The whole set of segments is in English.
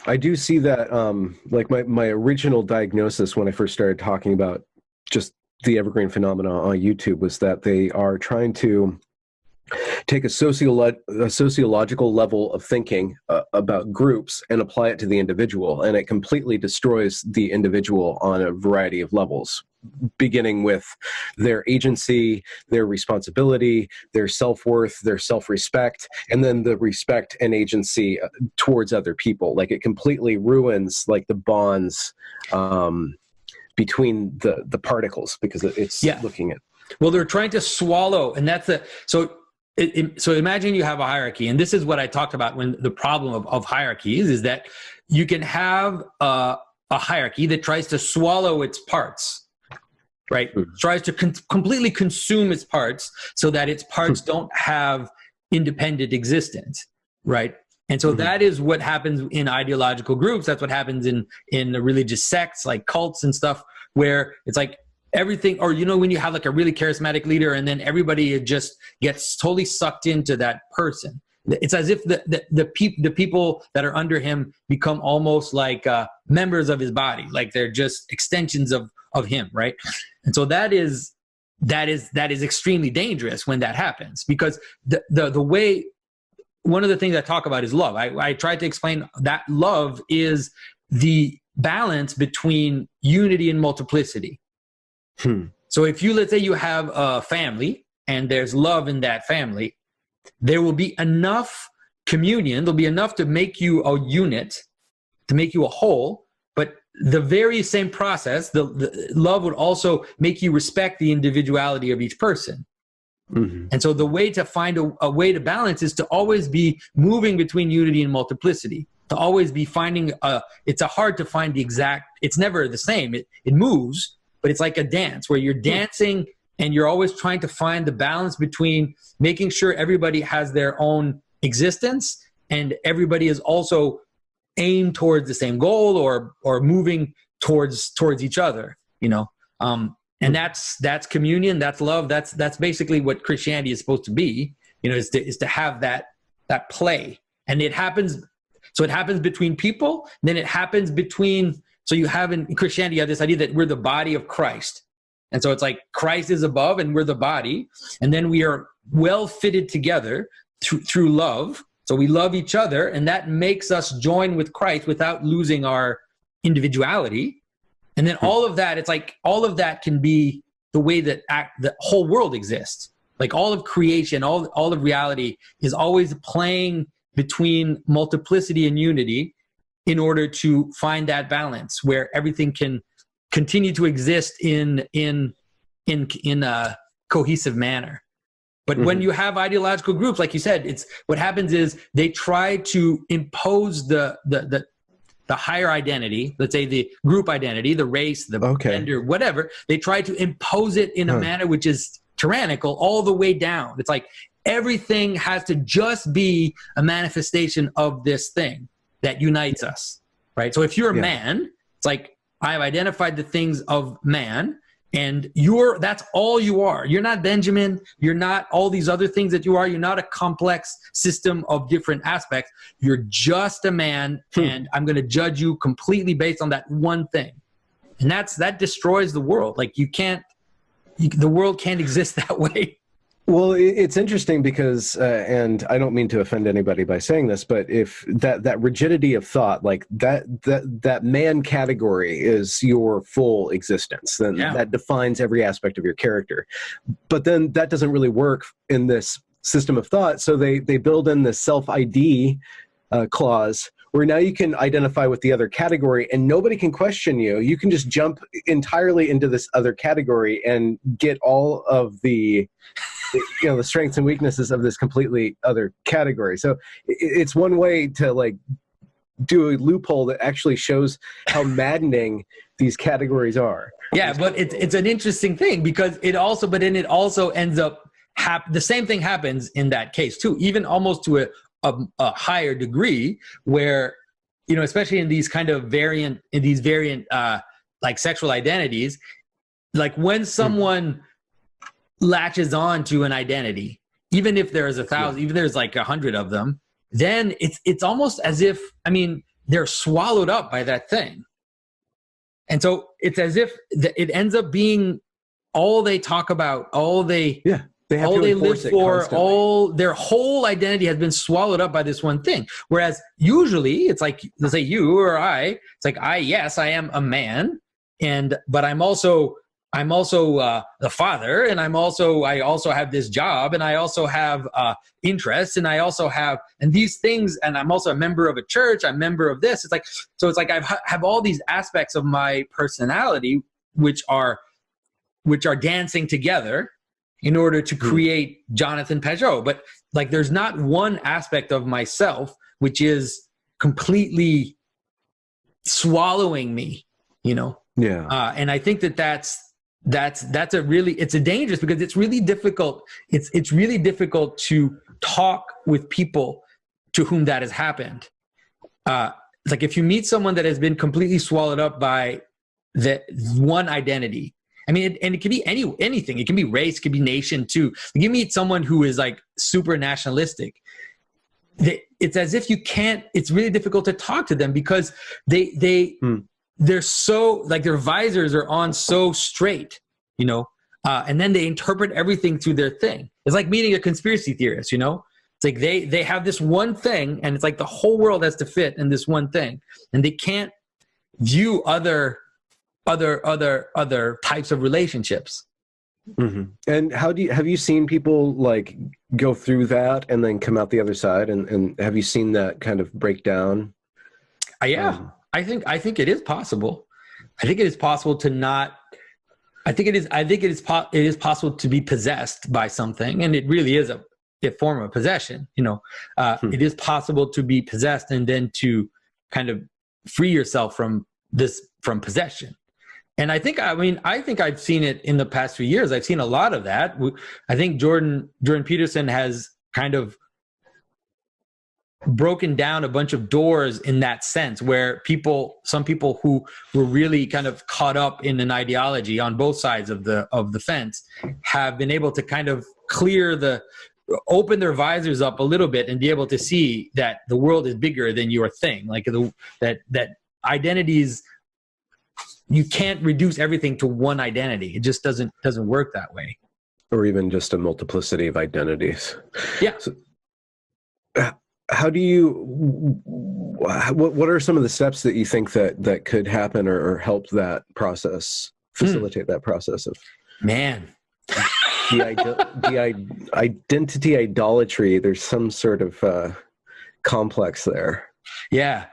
I do see that, like my original diagnosis when I first started talking about just the evergreen phenomena on YouTube was that they are trying to take a sociological level of thinking about groups and apply it to the individual, and it completely destroys the individual on a variety of levels, beginning with their agency, their responsibility, their self-worth, their self-respect, and then the respect and agency towards other people. Like, it completely ruins like the bonds between the particles, because it's looking at. Well, they're trying to swallow, and that's so imagine you have a hierarchy, and this is what I talked about when the problem of hierarchies is that you can have a hierarchy that tries to swallow its parts, right? Tries to completely consume its parts so that its parts don't have independent existence, right? And so that is what happens in ideological groups. That's what happens in the religious sects like cults and stuff, where it's like everything, or, you know, when you have like a really charismatic leader and then everybody just gets totally sucked into that person. It's as if the people that are under him become almost like members of his body, like they're just extensions of him, right? And so that is extremely dangerous when that happens, because the way, one of the things I talk about is love. I tried to explain that love is the balance between unity and multiplicity. So if you, let's say you have a family and there's love in that family, there will be enough communion, there'll be enough to make you a unit, to make you a whole, but the very same process, the love would also make you respect the individuality of each person. And so the way to find a way to balance is to always be moving between unity and multiplicity, to always be finding it's hard to find the exact, it's never the same, it moves, but it's like a dance where you're dancing and you're always trying to find the balance between making sure everybody has their own existence and everybody is also aimed towards the same goal or moving towards each other, you know. And that's communion, that's love, that's basically what Christianity is supposed to be, you know, is to have that play. And it happens between people, then it happens between, so you have in Christianity, you have this idea that we're the body of Christ. And so it's like Christ is above and we're the body, and then we are well fitted together through love. So we love each other, and that makes us join with Christ without losing our individuality. And then all of that, it's like all of that can be the way that the whole world exists. Like all of creation, all of reality is always playing between multiplicity and unity in order to find that balance where everything can continue to exist in a cohesive manner. But when you have ideological groups, like you said, it's what happens is they try to impose the higher identity, let's say the group identity, the race, the gender, whatever. They try to impose it in a manner which is tyrannical all the way down. It's like everything has to just be a manifestation of this thing that unites us, right? So if you're a man, it's like I've identified the things of man, and that's all you are. You're not Benjamin. You're not all these other things that you are. You're not a complex system of different aspects. You're just a man, and I'm going to judge you completely based on that one thing. And that destroys the world. Like the world can't exist that way. Well, it's interesting because, and I don't mean to offend anybody by saying this, but if that rigidity of thought, like that man category is your full existence, then that defines every aspect of your character. But then that doesn't really work in this system of thought. So they build in this self-ID clause where now you can identify with the other category and nobody can question you. You can just jump entirely into this other category and get all of the strengths and weaknesses of this completely other category. So it's one way to like do a loophole that actually shows how maddening these categories are. Yeah, but it's an interesting thing because it also ends up the same thing happens in that case too, even almost to a higher degree where, you know, especially in these kind of variant like sexual identities, like when someone latches on to an identity, even if there's 1,000, even if there's like 100 of them, then it's almost as if, I mean, they're swallowed up by that thing. And so it's as if it ends up being all they talk about, all they live for, all their whole identity has been swallowed up by this one thing. Whereas usually it's like, let's say you or I, it's like, yes, I am a man, but I'm also the father, and I also have this job, and I also have interests, and I also have, and these things, and I'm also a member of a church, I'm a member of this. It's like I have all these aspects of my personality which are dancing together in order to create Jonathan Pageau. But like, there's not one aspect of myself which is completely swallowing me, you know? Yeah. And I think that's a really, it's a dangerous, because it's really difficult. It's really difficult to talk with people to whom that has happened. Like if you meet someone that has been completely swallowed up by that one identity, I mean, and it can be anything. It can be race, it can be nation too. Like you meet someone who is like super nationalistic. It's as if you can't, it's really difficult to talk to them, because they're so, like, their visors are on so straight, you know, and then they interpret everything through their thing. It's like meeting a conspiracy theorist, you know. It's like they have this one thing, and it's like the whole world has to fit in this one thing, and they can't view other types of relationships. Mm-hmm. And have you seen people like go through that and then come out the other side, and have you seen that kind of break down? Yeah. I think it is possible. I think it is possible to not. I think it is possible to be possessed by something, and it really is a form of possession. You know, it is possible to be possessed and then to kind of free yourself from possession. And I think I've seen it in the past few years. I've seen a lot of that. I think Jordan Peterson has kind of broken down a bunch of doors in that sense, where some people who were really kind of caught up in an ideology on both sides of the fence have been able to kind of open their visors up a little bit and be able to see that the world is bigger than your thing. Like that identities, you can't reduce everything to one identity. It just doesn't work that way. Or even just a multiplicity of identities. Yeah. So, how do you, what are some of the steps that you think that could happen or help that process, facilitate that process of the identity idolatry? There's some sort of complex there. Yeah.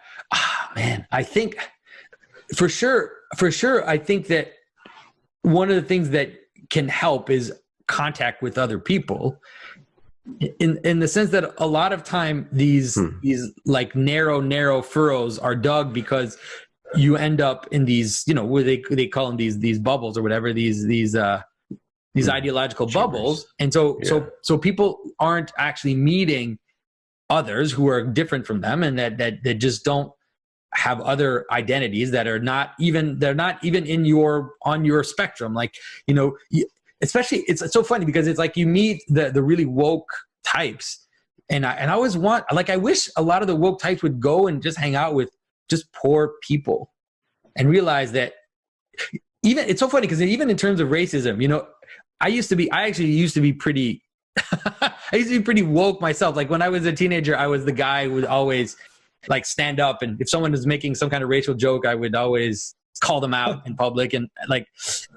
Man, I think for sure, I think that one of the things that can help is contact with other people, in the sense that a lot of time these like narrow furrows are dug because you end up in these, you know, where they call them these bubbles or whatever, these ideological bubbles. And so people aren't actually meeting others who are different from them, and that just don't have other identities that are not even on your spectrum. Like, you know, especially it's so funny because it's like you meet the really woke types, and I always I wish a lot of the woke types would go and just hang out with just poor people and realize that even, it's so funny because even in terms of racism, you know, I actually used to be pretty I used to be pretty woke myself. Like when I was a teenager, I was the guy who would always like stand up, and if someone was making some kind of racial joke, I would always call them out in public. And like,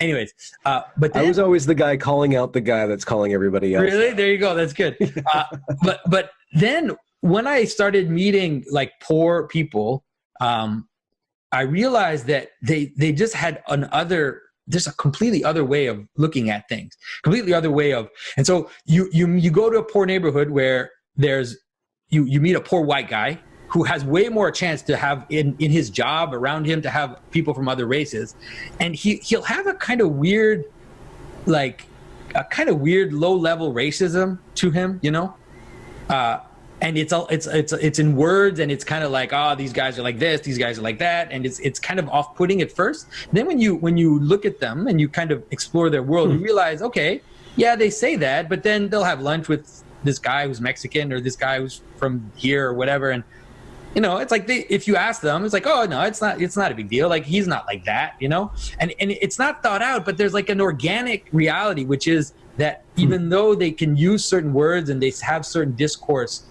anyways, but then, I was always the guy calling out the guy that's calling everybody else. Really? There you go. That's good. But then when I started meeting like poor people, I realized that they just had there's a completely other way of looking at things, completely other way of, and so you go to a poor neighborhood where you meet a poor white guy who has way more chance to have in his job around him to have people from other races, and he'll have a kind of weird, like a kind of weird low level racism to him, you know, and it's in words, and it's kind of like, oh, these guys are like this, these guys are like that, and it's kind of off putting at first. Then when you look at them and you kind of explore their world, you realize, okay, yeah, they say that, but then they'll have lunch with this guy who's Mexican or this guy who's from here or whatever, and You know, it's like if you ask them, it's like, oh no, it's not a big deal. Like he's not like that, you know, and it's not thought out, but there's like an organic reality, which is that even though they can use certain words and they have certain discourse,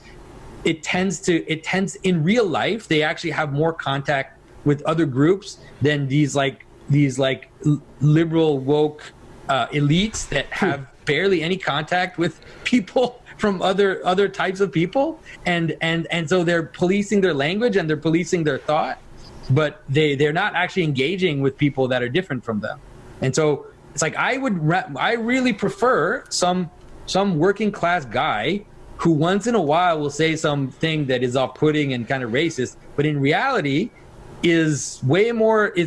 it tends in real life, they actually have more contact with other groups than these liberal woke elites that have barely any contact with people from other types of people, and so they're policing their language and they're policing their thought, but they're not actually engaging with people that are different from them. And so it's like I really prefer some working class guy who once in a while will say something that is off-putting and kind of racist, but in reality is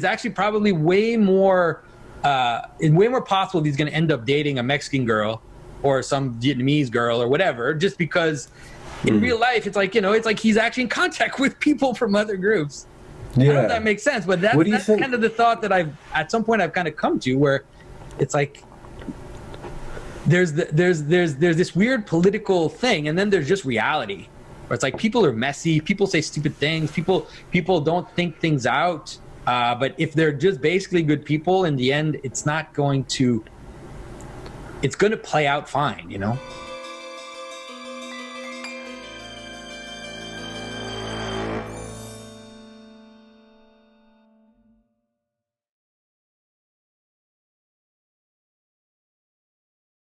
actually probably way more possible he's going to end up dating a Mexican girl or some Vietnamese girl or whatever, just because in real life, it's like, you know, it's like he's actually in contact with people from other groups. Yeah. I don't know if that makes sense, but that's kind of the thought that at some point I've kind of come to, where it's like, there's this weird political thing, and then there's just reality, where it's like people are messy, people say stupid things, people don't think things out, but if they're just basically good people, in the end, it's going to play out fine, you know?